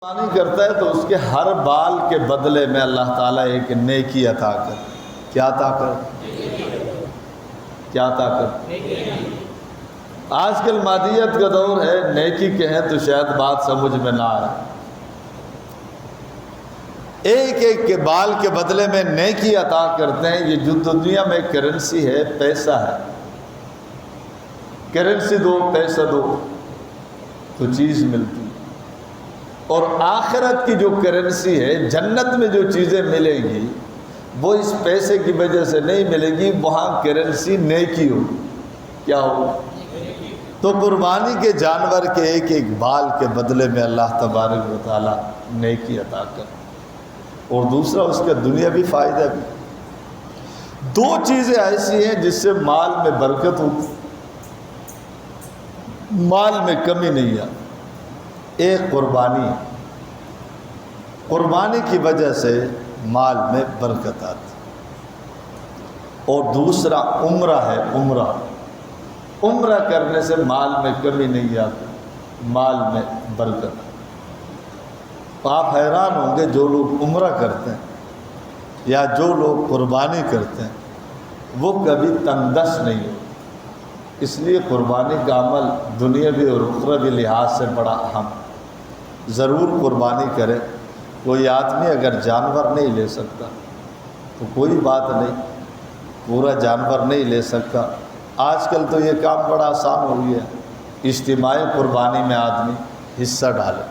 قربانی کرتا ہے تو اس کے ہر بال کے بدلے میں اللہ تعالیٰ ایک نیکی عطا کر. کیا عطا کر؟ آج کل مادیت کا دور ہے، نیکی کہیں تو شاید بات سمجھ میں نہ آئے. ایک ایک کے بال کے بدلے میں نیکی عطا کرتے ہیں. یہ جو دنیا میں کرنسی ہے، پیسہ ہے، کرنسی دو، پیسہ دو تو چیز ملتی. اور آخرت کی جو کرنسی ہے، جنت میں جو چیزیں ملے گی وہ اس پیسے کی وجہ سے نہیں ملے گی، وہاں کرنسی نیکی ہو. کیا ہو؟ تو قربانی کے جانور کے ایک ایک بال کے بدلے میں اللہ تبارک و تعالیٰ نیکی عطا کر. اور دوسرا اس کا دنیاوی فائدہ بھی. دو چیزیں ایسی ہیں جس سے مال میں برکت ہوتی، مال میں کمی نہیں آتی. ایک قربانی ہے، قربانی کی وجہ سے مال میں برکت آتی. اور دوسرا عمرہ ہے. عمرہ کرنے سے مال میں کمی نہیں آتی، مال میں برکت آتی. آپ حیران ہوں گے، جو لوگ عمرہ کرتے ہیں یا جو لوگ قربانی کرتے ہیں وہ کبھی تنگ دست نہیں ہوتے. اس لیے قربانی کا عمل دنیاوی اور اخروی لحاظ سے بڑا اہم. ضرور قربانی کرے. کوئی آدمی اگر جانور نہیں لے سکتا تو کوئی بات نہیں، پورا جانور نہیں لے سکتا. آج کل تو یہ کام بڑا آسان ہو گیا، اجتماعی قربانی میں آدمی حصہ ڈالے.